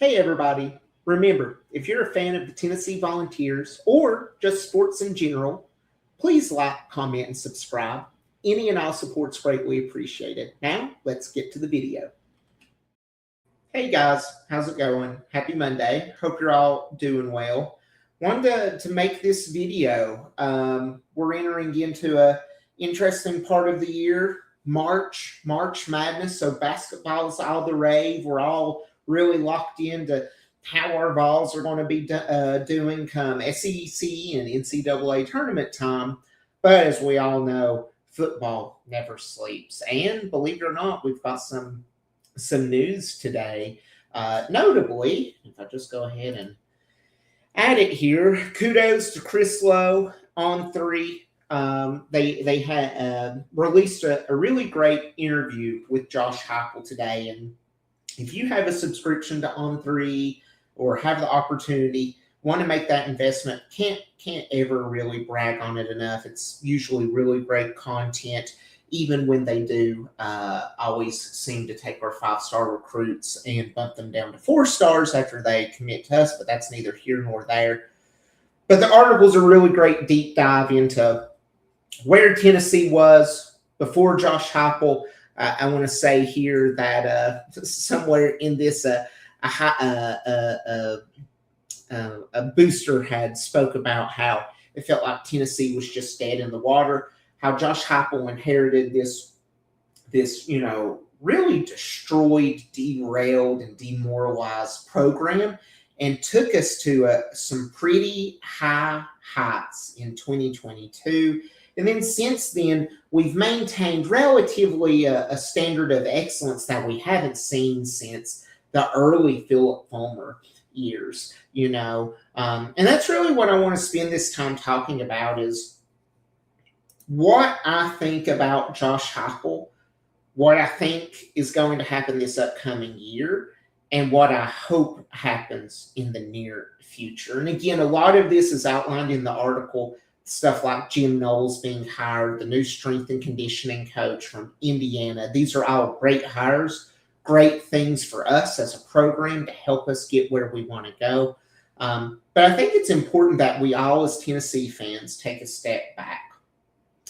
Hey, everybody. Remember, if you're a fan of the Tennessee Volunteers or just sports in general, please like, comment, and subscribe. Any and all support's greatly appreciated. Now, let's get to the video. Hey, guys. How's it going? Happy Monday. Hope you're all doing well. Wanted to make this video. We're entering into a interesting part of the year, March Madness. So basketball's all the rave. We're all really locked into how our Vols are going to be doing come SEC and NCAA tournament time. But as we all know, football never sleeps. And believe it or not, we've got some news today. Notably, if I just go ahead and add it here, kudos to Chris Lowe on three. They had released a really great interview with Josh Heupel today, and if you have a subscription to On3 or have the opportunity, want to make that investment, can't ever really brag on it enough. It's usually really great content, even when they do always seem to take our 5-star recruits and bump them down to 4 stars after they commit to us, but that's neither here nor there. But the article's a really great deep dive into where Tennessee was before Josh Heupel. I want to say here that somewhere in this, a booster had spoke about how it felt like Tennessee was just dead in the water. How Josh Heupel inherited this really destroyed, derailed, and demoralized program, and took us to some pretty high heights in 2022. And then since then, we've maintained relatively a standard of excellence that we haven't seen since the early Philip Fulmer years, and that's really what I want to spend this time talking about is what I think about Josh Heupel, what I think is going to happen this upcoming year, and what I hope happens in the near future. And again, a lot of this is outlined in the article. Stuff like Jim Knowles being hired, the new strength and conditioning coach from Indiana. These are all great hires, great things for us as a program to help us get where we want to go. But I think it's important that we all as Tennessee fans take a step back.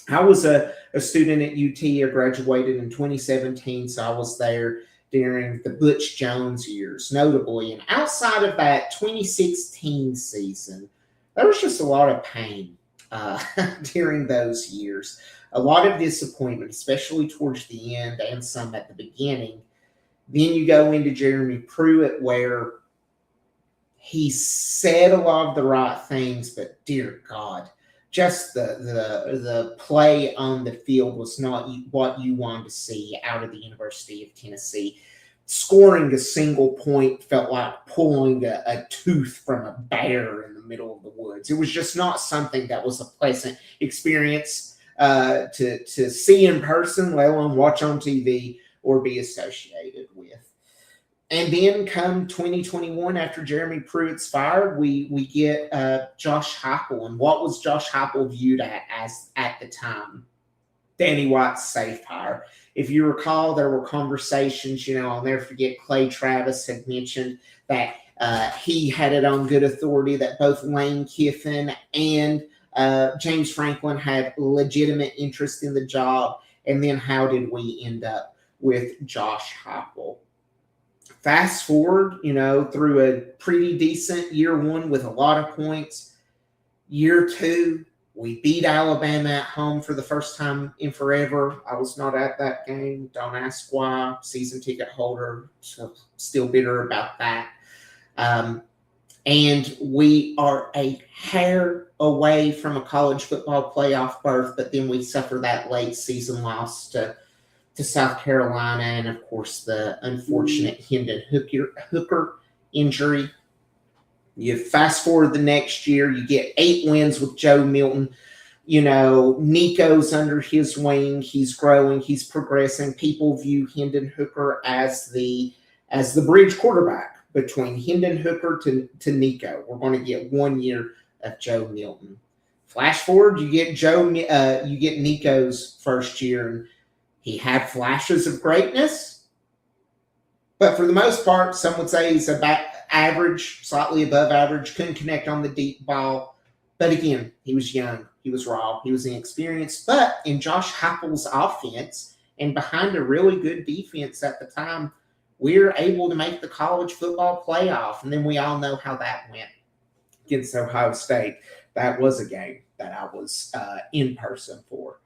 I was a student at UT. I graduated in 2017, so I was there during the Butch Jones years, notably. And outside of that 2016 season, there was just a lot of pain during those years. A lot of disappointment, especially towards the end and some at the beginning. Then you go into Jeremy Pruitt, where he said a lot of the right things, but dear God, just the play on the field was not what you wanted to see out of the University of Tennessee. Scoring a single point felt like pulling a tooth from a bear in the middle of the woods. It was just not something that was a pleasant experience to see in person, let alone watch on TV or be associated with. And then come 2021, after Jeremy Pruitt's fired, we get Josh Heupel. And what was Josh Heupel viewed as at the time? Danny White's safe hire. If you recall, there were conversations, I'll never forget Clay Travis had mentioned that he had it on good authority that both Lane Kiffin and James Franklin had legitimate interest in the job. And then how did we end up with Josh Heupel? Fast forward, through a pretty decent year one with a lot of points. Year two, we beat Alabama at home for the first time in forever. I was not at that game. Don't ask why. Season ticket holder. So still bitter about that. And we are a hair away from a college football playoff berth, but then we suffer that late season loss to South Carolina, and of course the unfortunate Hendon Hooker injury. You fast forward the next year, you get 8 wins with Joe Milton. Nico's under his wing. He's growing. He's progressing. People view Hendon Hooker as the bridge quarterback between Hendon Hooker to Nico. We're going to get 1 year of Joe Milton. Flash forward, you get Nico's first year, and he had flashes of greatness. But for the most part, some would say he's about average, slightly above average, couldn't connect on the deep ball. But again, he was young, he was raw, he was inexperienced. But in Josh Heupel's offense and behind a really good defense at the time, we're able to make the college football playoff. And then we all know how that went against Ohio State. That was a game that I was in person for.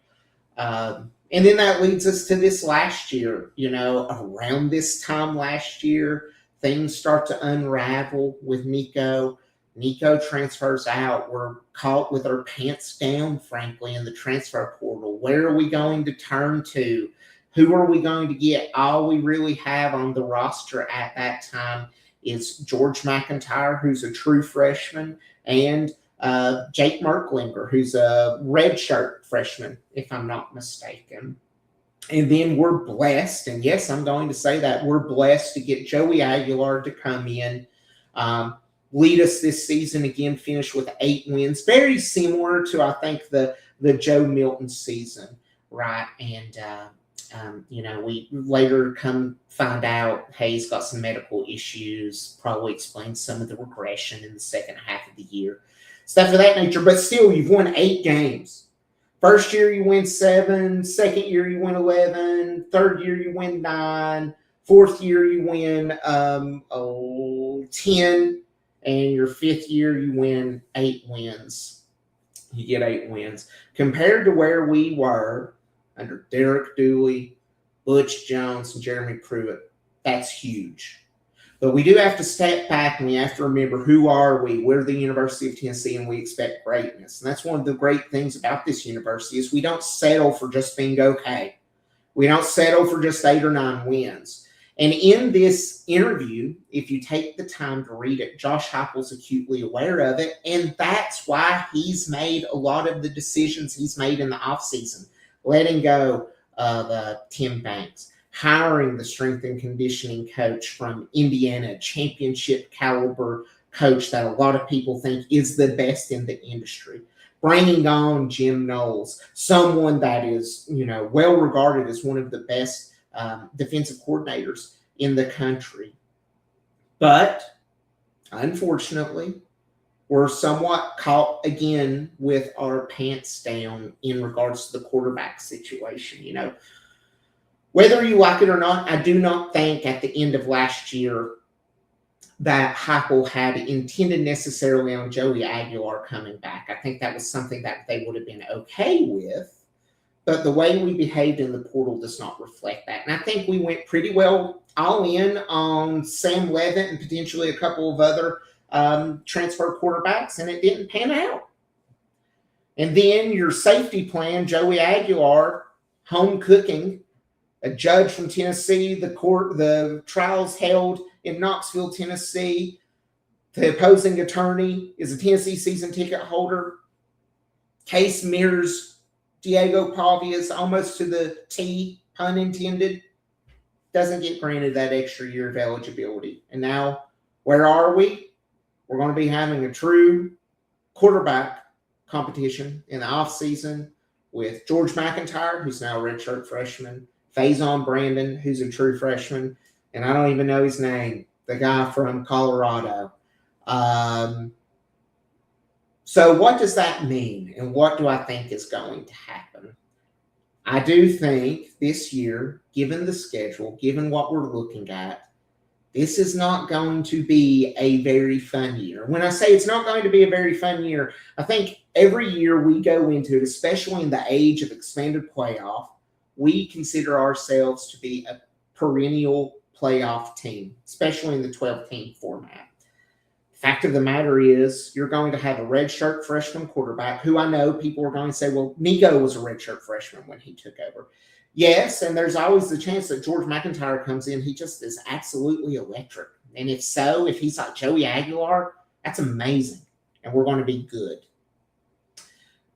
And then that leads us to this last year. Around this time last year, things start to unravel with Nico. Nico transfers out. We're caught with our pants down, frankly, in the transfer portal. Where are we going to turn to? Who are we going to get? All we really have on the roster at that time is George McIntyre, who's a true freshman, and Jake Merklinger, who's a redshirt freshman, if I'm not mistaken. And then we're blessed, and yes, I'm going to say that, we're blessed to get Joey Aguilar to come in, lead us this season again, finish with 8 wins, very similar to, I think, the Joe Milton season, right? And, we later come find out, hey, he's got some medical issues, probably explains some of the regression in the second half of the year. Stuff of that nature, but still, you've won 8 games. First year, you win 7. Second year, you win 11. Third year, you win 9. Fourth year, you win 10. And your fifth year, you win 8 wins. You get 8 wins. Compared to where we were under Derek Dooley, Butch Jones, and Jeremy Pruitt, that's huge. But we do have to step back and we have to remember, who are we? We're the University of Tennessee and we expect greatness. And that's one of the great things about this university is we don't settle for just being okay. We don't settle for just 8 or 9 wins. And in this interview, if you take the time to read it, Josh Heupel's acutely aware of it. And that's why he's made a lot of the decisions he's made in the offseason. Letting go of Tim Banks, hiring the strength and conditioning coach from Indiana, championship caliber coach that a lot of people think is the best in the industry. Bringing on Jim Knowles, someone that is, well regarded as one of the best defensive coordinators in the country. But unfortunately, we're somewhat caught again with our pants down in regards to the quarterback situation. Whether you like it or not, I do not think at the end of last year that Heupel had intended necessarily on Joey Aguilar coming back. I think that was something that they would have been okay with, but the way we behaved in the portal does not reflect that. And I think we went pretty well all in on Sam Levitt and potentially a couple of other transfer quarterbacks, and it didn't pan out. And then your safety plan, Joey Aguilar, home cooking, a judge from Tennessee, the trials held in Knoxville, Tennessee. The opposing attorney is a Tennessee season ticket holder. Case mirrors Diego Pavia's almost to the T, pun intended. Doesn't get granted that extra year of eligibility. And now, where are we? We're going to be having a true quarterback competition in the offseason with George McIntyre, who's now a redshirt freshman, Faison Brandon, who's a true freshman, and I don't even know his name, the guy from Colorado. So what does that mean, and what do I think is going to happen? I do think this year, given the schedule, given what we're looking at, this is not going to be a very fun year. When I say it's not going to be a very fun year, I think every year we go into it, especially in the age of expanded playoff, we consider ourselves to be a perennial playoff team, especially in the 12-team format. The fact of the matter is, you're going to have a redshirt freshman quarterback who I know people are going to say, well, Nico was a redshirt freshman when he took over. Yes, and there's always the chance that George McIntyre comes in. He just is absolutely electric. And if so, if he's like Joey Aguilar, that's amazing. And we're going to be good.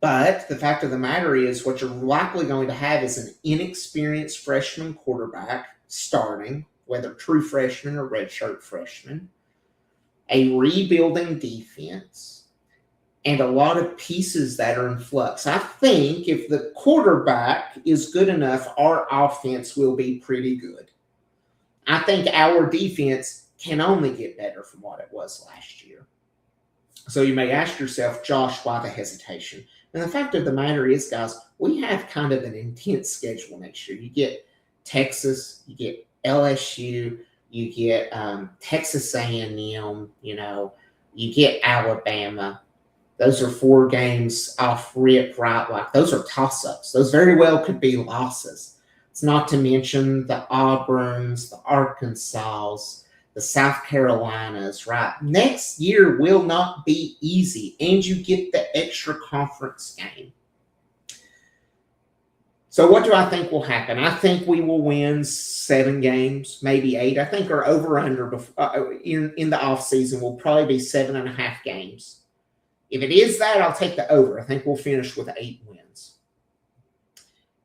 But the fact of the matter is, what you're likely going to have is an inexperienced freshman quarterback starting, whether true freshman or redshirt freshman, a rebuilding defense, and a lot of pieces that are in flux. I think if the quarterback is good enough, our offense will be pretty good. I think our defense can only get better from what it was last year. So you may ask yourself, Josh, why the hesitation? And the fact of the matter is, guys, we have kind of an intense schedule next year. You get Texas, you get LSU, you get Texas A&M, you get Alabama. Those are 4 games off rip, right? Like those are toss-ups. Those very well could be losses. It's not to mention the Auburns, the Arkansas, the South Carolinas, right? Next year will not be easy, and you get the extra conference game. So what do I think will happen? I think we will win 7 games, maybe 8. I think our over-under in the offseason will probably be 7.5 games. If it is that, I'll take the over. I think we'll finish with 8 wins.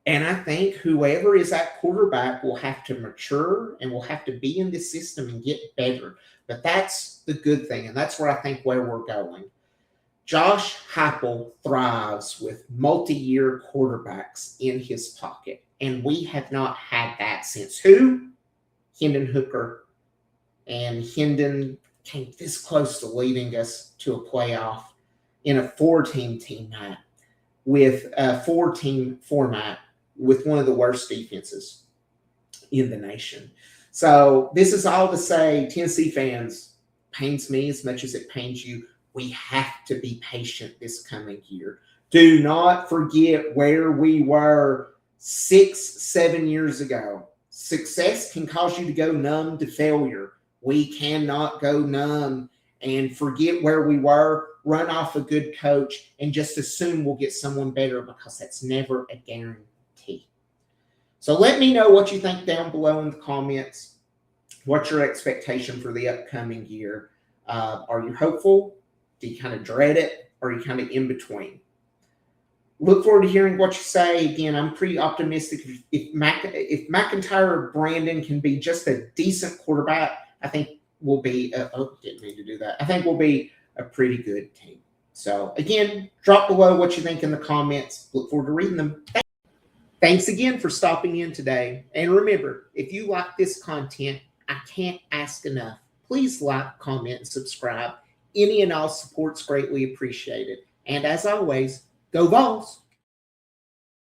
And I think whoever is at quarterback will have to mature and will have to be in this system and get better. But that's the good thing, and that's where I think where we're going. Josh Heupel thrives with multi-year quarterbacks in his pocket, and we have not had that since who? Hendon Hooker. And Hendon came this close to leading us to a playoff in a 4-team format with one of the worst defenses in the nation. So this is all to say, Tennessee fans, pains me as much as it pains you. We have to be patient this coming year. Do not forget where we were 6-7 years ago. Success can cause you to go numb to failure. We cannot go numb and forget where we were, run off a good coach, and just assume we'll get someone better, because that's never a guarantee. So let me know what you think down below in the comments. What's your expectation for the upcoming year? Are you hopeful? Do you kind of dread it? Or are you kind of in between? Look forward to hearing what you say. Again, I'm pretty optimistic. If McIntyre or Brandon can be just a decent quarterback, I think we'll be didn't mean to do that. I think we'll be a pretty good team. So again, drop below what you think in the comments. Look forward to reading them. Thanks again for stopping in today. And remember, if you like this content, I can't ask enough. Please like, comment, and subscribe. Any and all support's greatly appreciated. And as always, go Vols!